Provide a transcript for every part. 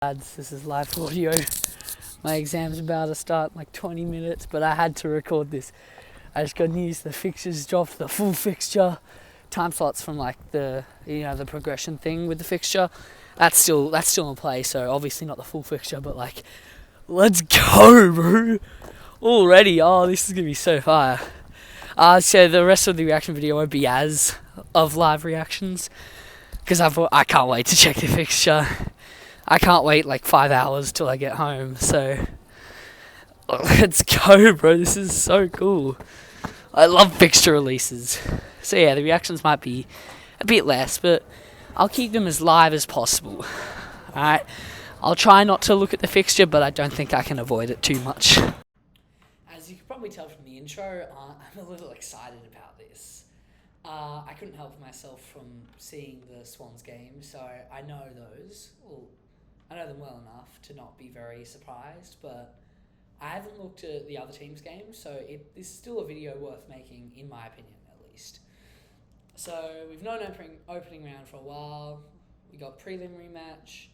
Lads, this is live audio. My exam's about to start in like 20 minutes, but I had to record this. I just got news, the fixtures dropped, the full fixture. Time slots from like the progression thing with the fixture. That's still in play, so obviously not the full fixture, but like, let's go, bro. Already, this is gonna be so fire. So the rest of the reaction video won't be as of live reactions, because I can't wait to check the fixture. I can't wait like 5 hours till I get home, so let's go, bro. This is so cool. I love fixture releases. So yeah, the reactions might be a bit less, but I'll keep them as live as possible. Alright, I'll try not to look at the fixture, but I don't think I can avoid it too much. As you can probably tell from the intro, I'm a little excited about this. I couldn't help myself from seeing the Swans game, so I know those. Well, I know them well enough to not be very surprised, but I haven't looked at the other team's games, so this is still a video worth making, in my opinion, at least. So we've known opening round for a while. We got prelim rematch.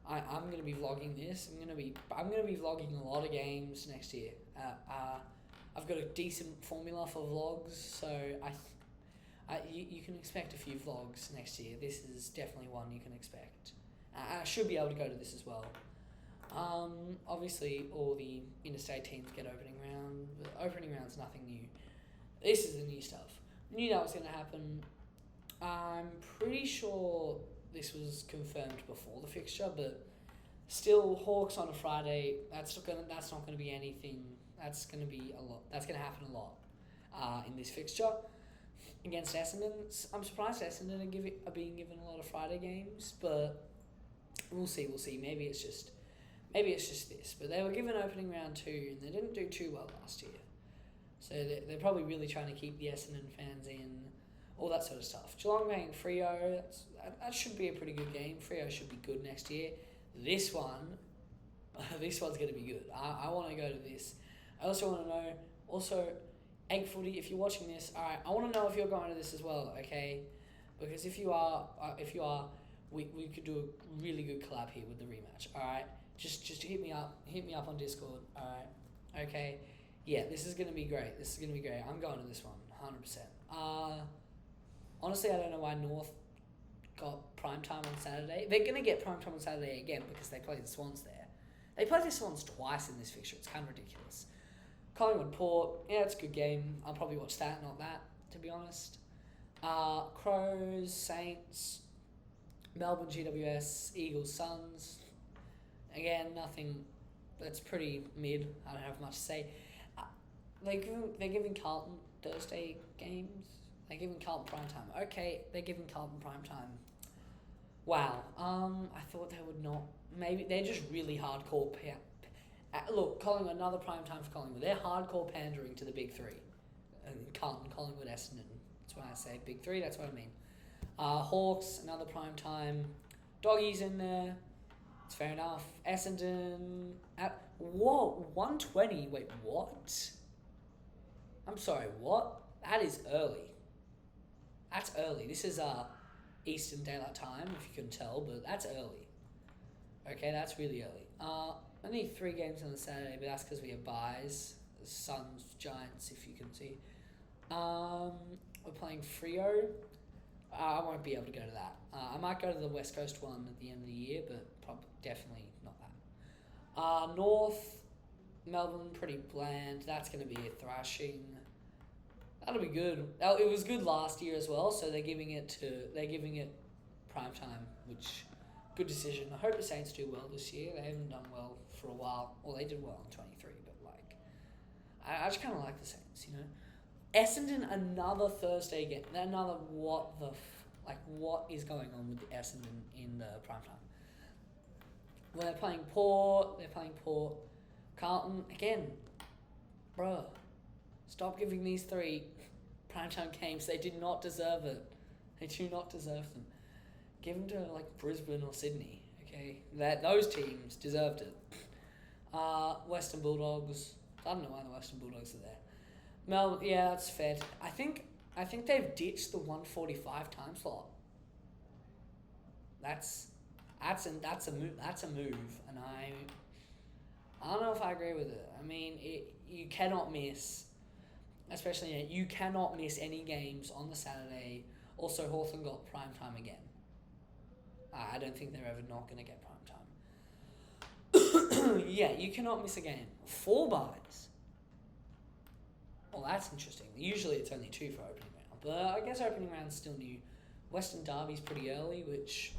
I'm going to be vlogging this. I'm going to be vlogging a lot of games next year. I've got a decent formula for vlogs, so you can expect a few vlogs next year. This is definitely one you can expect. I should be able to go to this as well. Obviously, all the interstate teams get opening round, but opening round's nothing new. This is the new stuff. Knew that was going to happen. I'm pretty sure this was confirmed before the fixture, but still, Hawks on a Friday. That's not going to be anything. That's going to be a lot. That's going to happen a lot in this fixture against Essendon. I'm surprised Essendon are being given a lot of Friday games, but we'll see. Maybe it's just this. But they were given opening round 2, and they didn't do too well last year. So they're probably really trying to keep the Essendon fans in, all that sort of stuff. Geelong playing Freo, that should be a pretty good game. Freo should be good next year. This one's going to be good. I want to go to this. I also want to know, Egg Footy, if you're watching this, alright, I want to know if you're going to this as well, okay? Because if you are, we could do a really good collab here with the rematch, alright? Just hit me up on Discord, alright? Okay? Yeah, this is going to be great. I'm going to this one, 100%. Honestly, I don't know why North got primetime on Saturday. They're going to get primetime on Saturday again because they play the Swans there. They play the Swans twice in this fixture. It's kind of ridiculous. Collingwood Port, yeah, it's a good game. I'll probably watch that, not that, to be honest. Crows, Saints, Melbourne GWS, Eagles, Suns. Again, nothing. That's pretty mid. I don't have much to say. They're giving Carlton Thursday games. They're giving Carlton primetime. Okay, they're giving Carlton primetime. Wow. I thought they would not. Maybe they're just really hardcore. Look, Collingwood, another primetime for Collingwood. They're hardcore pandering to the big three. Carlton, Collingwood, Essendon. That's when I say big three. That's what I mean. Hawks, another primetime. Doggies in there. It's fair enough. Essendon at 120. Wait, what? I'm sorry, what? That is early. That's early. This is Eastern Daylight Time, if you can tell, but that's early. Okay, that's really early. Only 3 games on the Saturday, but that's because we have buys. Suns, Giants, if you can see. We're playing Freo. I won't be able to go to that. I might go to the West Coast one at the end of the year, but definitely not that. North, Melbourne, pretty bland. That's going to be a thrashing. That'll be good. It was good last year as well, so they're giving it prime time, which good decision. I hope the Saints do well this year. They haven't done well for a while. Well, they did well in 23, but I just kind of like the Saints, you know. Essendon, another Thursday game. Another what is going on with Essendon in the primetime? Well, they're playing Port. Carlton, again, bruh. Stop giving these 3 primetime games. They did not deserve it. They do not deserve them. Give them to, Brisbane or Sydney, okay? Those teams deserved it. Western Bulldogs. I don't know why the Western Bulldogs are there. Melbourne, yeah, that's fair. I think they've ditched the 145 time slot. That's That's a move, and I don't know if I agree with it. I mean, you cannot miss, especially you cannot miss any games on the Saturday. Also, Hawthorn got prime time again. I don't think they're ever not going to get prime time. Yeah, you cannot miss a game. 4 buys. Well, that's interesting. Usually it's only 2 for opening round, but I guess opening round's still new. Western Derby's pretty early, which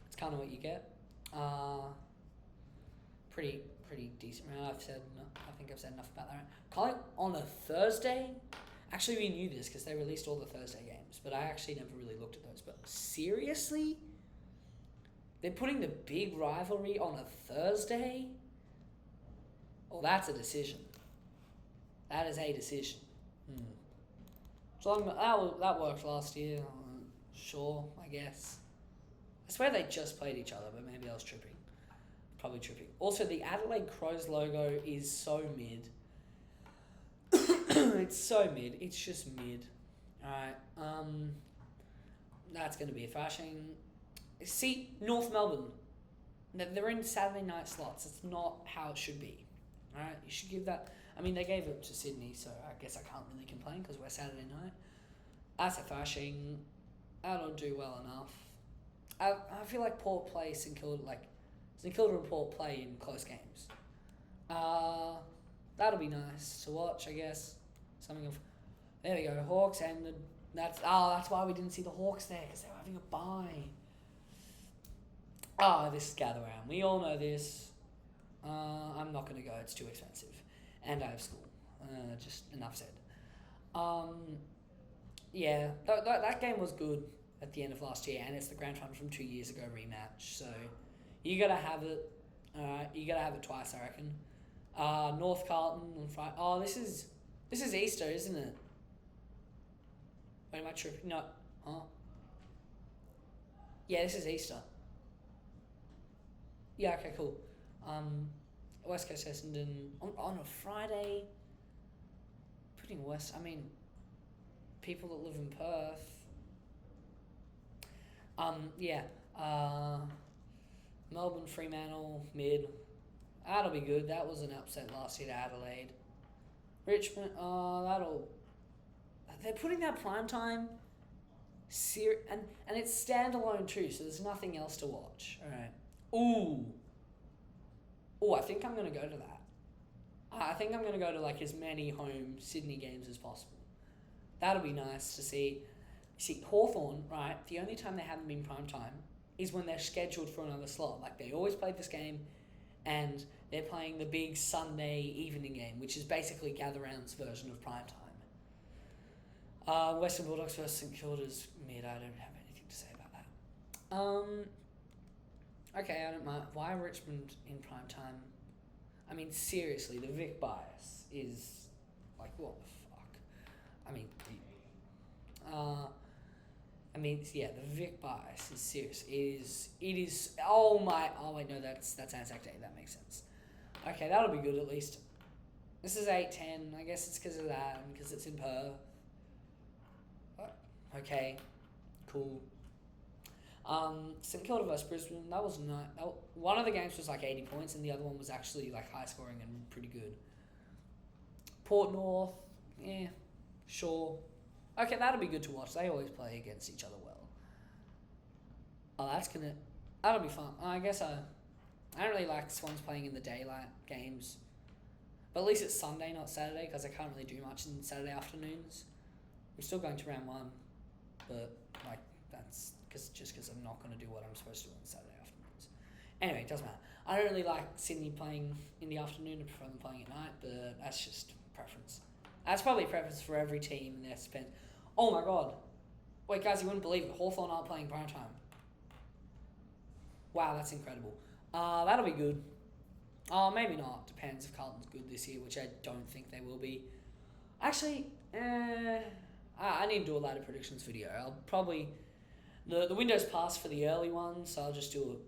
it's kind of what you get. Pretty decent round. I think I've said enough about that. Calling on a Thursday. Actually, we knew this because they released all the Thursday games, but I actually never really looked at those. But seriously, they're putting the big rivalry on a Thursday. Well, that's a decision. That is a decision. So that worked last year. Sure, I guess. I swear they just played each other, but maybe I was tripping. Probably tripping. Also, the Adelaide Crows logo is so mid. It's so mid. It's just mid. Alright. That's going to be a thrashing. See, North Melbourne. They're in Saturday night slots. It's not how it should be. Alright, you should give that. I mean, they gave it to Sydney, so I guess I can't really complain because we're Saturday night. That's a thrashing. I don't do well enough. I feel like Port play St Kilda, St Kilda and Port play in close games. That'll be nice to watch, I guess. There we go, Hawks ended. That's why we didn't see the Hawks there, because they were having a bye. This is gather round. We all know this. I'm not going to go, it's too expensive. And I have school. Just enough said. Yeah, that game was good at the end of last year, and it's the grand final from 2 years ago rematch. So you got to have it. You got to have it twice, I reckon. North Carlton on Friday. Oh, this is Easter, isn't it? Wait, am I tripping? No. Huh? Yeah, this is Easter. Yeah, okay, cool. West Coast Essendon on a Friday. Putting West, I mean, people that live in Perth. Yeah. Melbourne, Fremantle, mid. That'll be good. That was an upset last year to Adelaide. Richmond, they're putting that prime time. And it's standalone too, so there's nothing else to watch. Alright. Ooh, I think I'm going to go to that. I think I'm going to go to like as many home Sydney games as possible. That'll be nice to see. See, Hawthorn, right, the only time they haven't been prime time is when they're scheduled for another slot. Like, they always played this game, and they're playing the big Sunday evening game, which is basically Gather Round's version of prime time. Western Bulldogs versus St Kilda's mid. I don't have anything to say about that. Okay, I don't mind. Why Richmond in prime time? I mean, seriously, the Vic bias is like, what the fuck? Yeah, the Vic bias is serious. It is. Oh wait, no, that's Anzac Day. That makes sense. Okay, that'll be good at least. This is 8:10. I guess it's because of that and because it's in Perth. Okay, cool. St Kilda vs Brisbane, that was not. One of the games was like 80 points, and the other one was actually like high scoring and pretty good. Port North, yeah, sure. Okay, that'll be good to watch. They always play against each other well. That'll be fun. I guess I don't really like Swans playing in the daylight games, but at least it's Sunday, not Saturday, because I can't really do much in Saturday afternoons. I'm still going to round 1, but like that's because I'm not going to do what I'm supposed to do on Saturday afternoons. Anyway, it doesn't matter. I don't really like Sydney playing in the afternoon. I prefer them playing at night, but that's just preference. That's probably preference for every team in their spend. Oh my god. Wait, guys, you wouldn't believe it. Hawthorn aren't playing prime time. Wow, that's incredible. That'll be good. Maybe not. Depends if Carlton's good this year, which I don't think they will be. Actually, I need to do a ladder predictions video. I'll probably... The window's passed for the early ones, so I'll just do it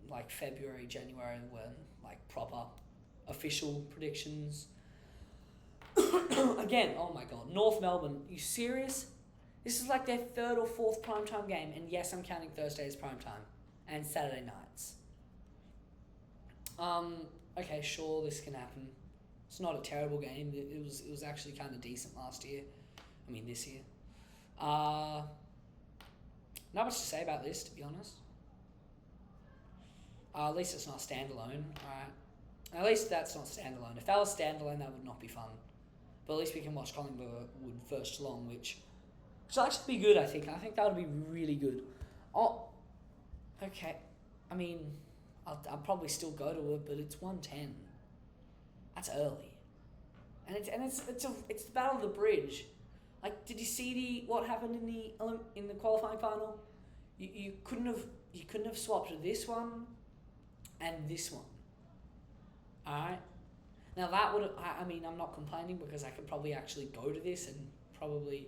like February, January, when like proper official predictions. Again, oh my god, North Melbourne, you serious? This is like their third or fourth primetime game, and yes, I'm counting Thursday as primetime and Saturday nights. Okay, sure, this can happen. It's not a terrible game. It was actually kind of decent last year. I mean, this year. Not much to say about this, to be honest. At least it's not standalone. Alright. At least that's not standalone. If that was standalone, that would not be fun. But at least we can watch Collingwood versus Geelong, which will actually be good, I think. I think that would be really good. Oh, okay. I mean, I'll probably still go to it, but it's 1:10. That's early. And it's the Battle of the Bridge. Like, did you see what happened in the qualifying final? You couldn't have swapped this one and this one. Alright? Now that would, I mean, I'm not complaining because I could probably actually go to this and probably,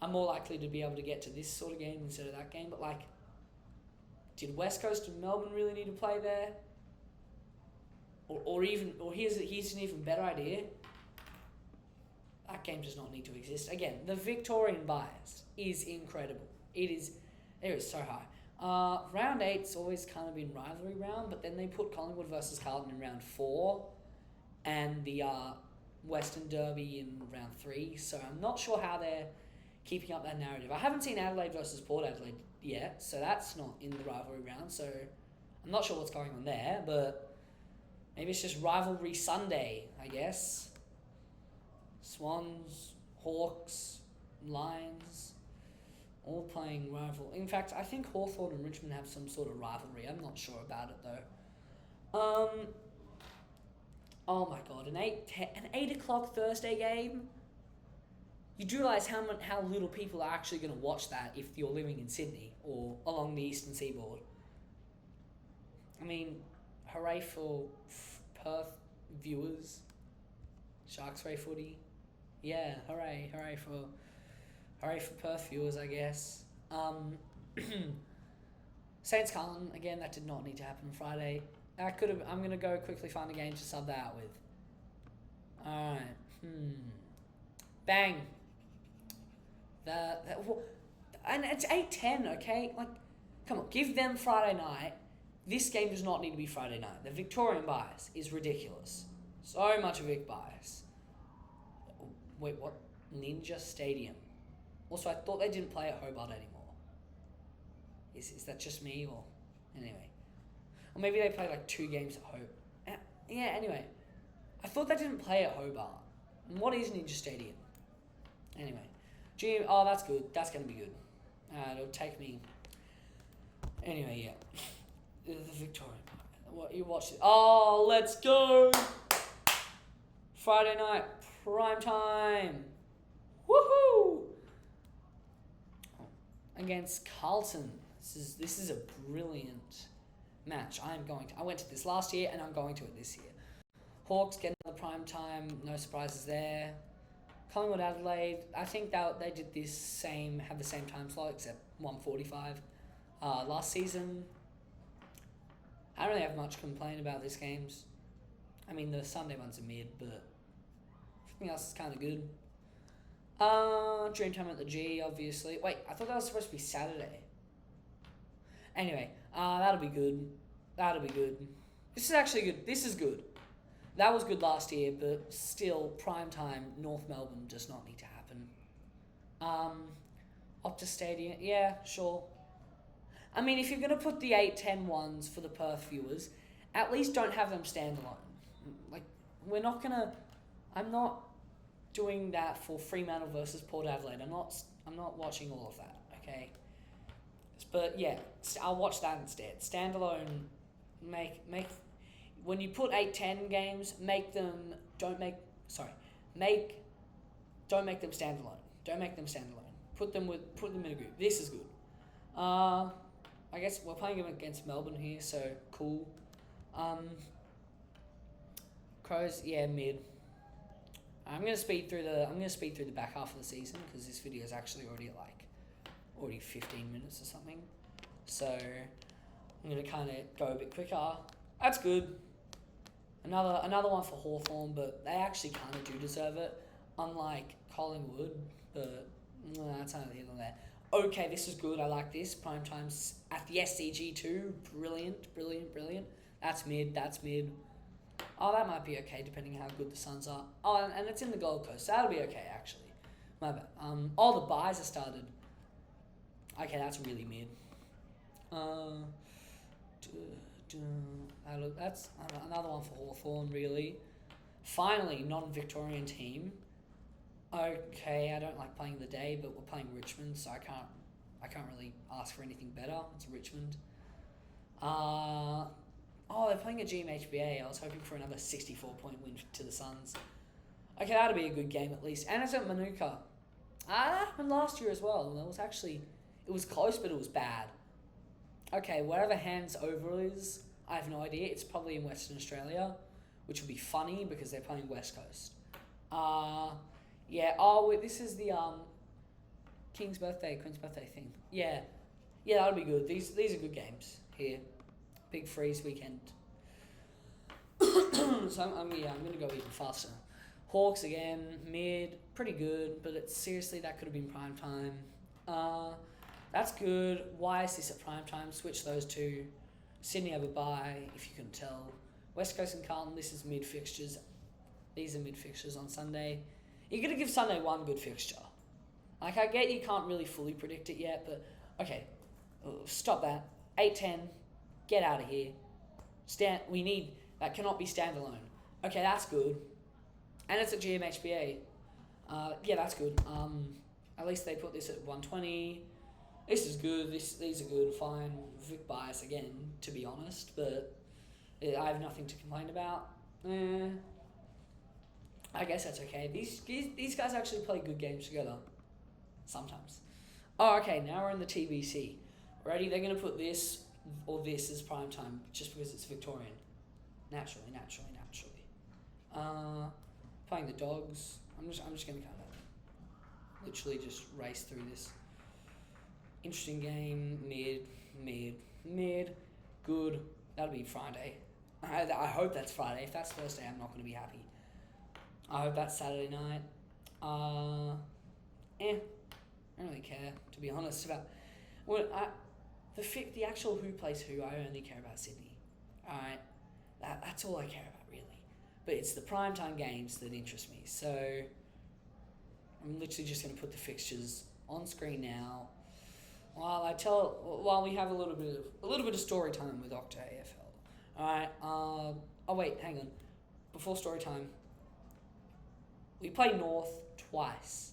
I'm more likely to be able to get to this sort of game instead of that game, but like, did West Coast and Melbourne really need to play there? Or here's an even better idea. That game does not need to exist. Again, the Victorian bias is incredible. It is so high. Round 8's always kind of been rivalry round, but then they put Collingwood versus Carlton in round 4 and the Western Derby in round 3, so I'm not sure how they're keeping up that narrative. I haven't seen Adelaide versus Port Adelaide yet, so that's not in the rivalry round, so I'm not sure what's going on there, but maybe it's just rivalry Sunday, I guess. Swans, Hawks, Lions, all playing rival. In fact, I think Hawthorn and Richmond have some sort of rivalry. I'm not sure about it though. Oh my god, an 8 o'clock Thursday game. You do realise how little people are actually going to watch that if you're living in Sydney or along the eastern seaboard. I mean, hooray for Perth viewers. Sharks Ray footy. Yeah, hooray for Perth viewers, I guess. Saints Carlton, again, that did not need to happen Friday. I'm going to go quickly find a game to sub that out with. Alright. Bang. And it's 8:10, okay? Like, come on, give them Friday night. This game does not need to be Friday night. The Victorian bias is ridiculous. So much a Vic bias. Wait, what? Ninja Stadium. Also, I thought they didn't play at Hobart anymore. Is that just me, or... Anyway. Or maybe they played like 2 games at Hobart. Yeah, anyway. I thought they didn't play at Hobart. And what is Ninja Stadium? Anyway. Oh, that's good. That's going to be good. It'll take me... Anyway, yeah. The Victorian. What, you watched it? Oh, let's go! Friday night. Prime time. Woohoo! Against Carlton. This is a brilliant match. I went to this last year and I'm going to it this year. Hawks get another prime time, no surprises there. Collingwood Adelaide, I think that they did have the same time slot except 1:45 last season. I don't really have much to complain about these games. I mean, the Sunday ones are mid, but everything else is kind of good. Dreamtime at the G, obviously. Wait, I thought that was supposed to be Saturday. Anyway, that'll be good. This is actually good. This is good. That was good last year, but still, prime time, North Melbourne does not need to happen. Optus Stadium, yeah, sure. I mean, if you're going to put the 8-10 ones for the Perth viewers, at least don't have them standalone. Like, I'm not doing that for Fremantle versus Port Adelaide. I'm not watching all of that, okay? But yeah, I'll watch that instead. Standalone, when you put 8-10 games, don't make them standalone. Don't make them standalone. Put them in a group. This is good. I guess we're playing them against Melbourne here, so cool. Crows, yeah, mid. I'm gonna speed through the back half of the season because this video is actually already 15 minutes or something. So I'm gonna kind of go a bit quicker. That's good. Another one for Hawthorn, but they actually kind of do deserve it. Unlike Collingwood, but That's not here or there. Okay, this is good. I like this. Prime times at the SCG too. Brilliant. That's mid. Oh, that might be okay depending how good the Suns are. Oh, and it's in the Gold Coast. So that'll be okay actually. My bad. All the buys are started. Okay, that's really mid. That's another one for Hawthorn, really. Finally, non-Victorian team. Okay, I don't like playing the day, but we're playing Richmond, so I can't really ask for anything better. It's Richmond. They're playing a GMHBA. I was hoping for another 64-point win to the Suns. Okay, that'll be a good game at least. And it's at Manuka. That happened last year as well. It was close, but it was bad. Okay, wherever Hands Over is, I have no idea. It's probably in Western Australia, which will be funny because they're playing West Coast. This is the Queen's birthday thing. Yeah, that'll be good. These are good games here. Big freeze weekend. So I'm gonna go even faster. Hawks again, mid, pretty good, but that could have been prime time. That's good. Why is this at prime time? Switch those two. Sydney have a bye, if you can tell. West Coast and Carlton, this is mid fixtures. These are mid fixtures on Sunday. You're going to give Sunday one good fixture. Like, I get you can't really fully predict it yet, but okay, stop that. 8-10, get out of here. That cannot be standalone. Okay, that's good. And it's at GMHBA. That's good. At least they put this at 120. This is good. These are good. Fine. Vic bias again, to be honest, but I have nothing to complain about. I guess that's okay. These guys actually play good games together. Sometimes. Oh, okay. Now we're in the TBC. Ready? They're going to put this or this as prime time just because it's Victorian. Naturally. Playing the Dogs. I'm just going to kind of literally just race through this. Interesting game. Mid. Good. That'll be Friday. I hope that's Friday. If that's Thursday, I'm not going to be happy. I hope that's Saturday night. I don't really care, to be honest, about the actual who plays who. I only care about Sydney. Alright, that's all I care about really. But it's the primetime games that interest me. So I'm literally just going to put the fixtures on screen now. While we have a little bit of story time with Octa AFL. Alright. Wait, hang on. Before story time, we play North twice.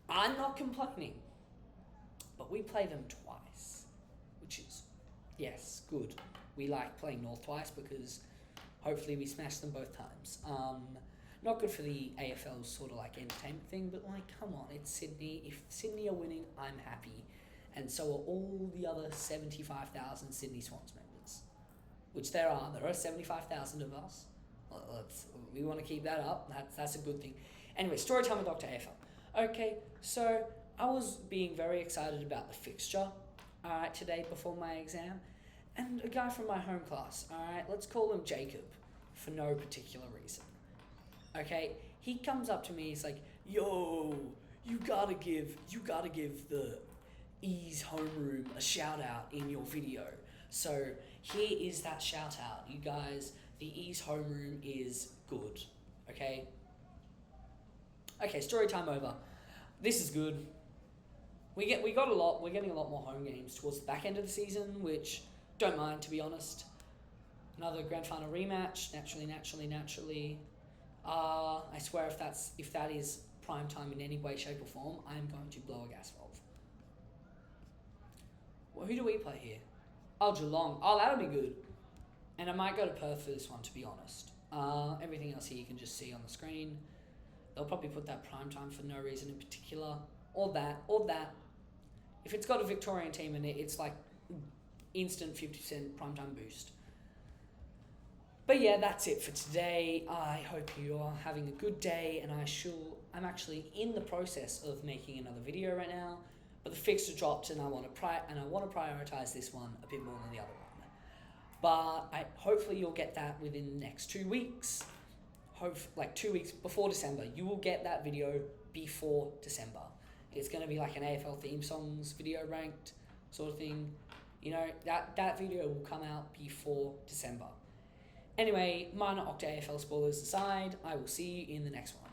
I'm not complaining, but we play them twice, which is, yes, good. We like playing North twice because hopefully we smash them both times. Not good for the AFL sort of like entertainment thing, but like, come on, it's Sydney. If Sydney are winning, I'm happy. And so are all the other 75,000 Sydney Swans members, which there are. There are 75,000 of us. We want to keep that up. That's a good thing. Anyway, story time with Dr. AFL. Okay, so I was being very excited about the fixture today before my exam, and a guy from my home class, let's call him Jacob for no particular reason. Okay, he comes up to me, he's like, yo, you gotta give the Ease homeroom a shout out in your video. So here is that shout out. You guys, the Ease homeroom is good. Okay, story time over. This is good. We're getting a lot more home games towards the back end of the season, which don't mind, to be honest. Another grand final rematch, naturally. I swear if that is prime time in any way, shape or form, I'm going to blow a gas valve. Well, who do we play here? Oh, Geelong. Oh, that'll be good. And I might go to Perth for this one, to be honest. Everything else here you can just see on the screen. They'll probably put that prime time for no reason in particular. Or that. If it's got a Victorian team in it, it's like instant 50% prime time boost. But yeah, that's it for today. I hope you are having a good day, and I'm actually in the process of making another video right now, but the fixture dropped, and I want to prioritize this one a bit more than the other one. But hopefully you'll get that within the next 2 weeks. like 2 weeks before December. You will get that video before December. It's going to be like an AFL theme songs video ranked sort of thing. You know, that video will come out before December. Anyway, minor Octa AFL spoilers aside, I will see you in the next one.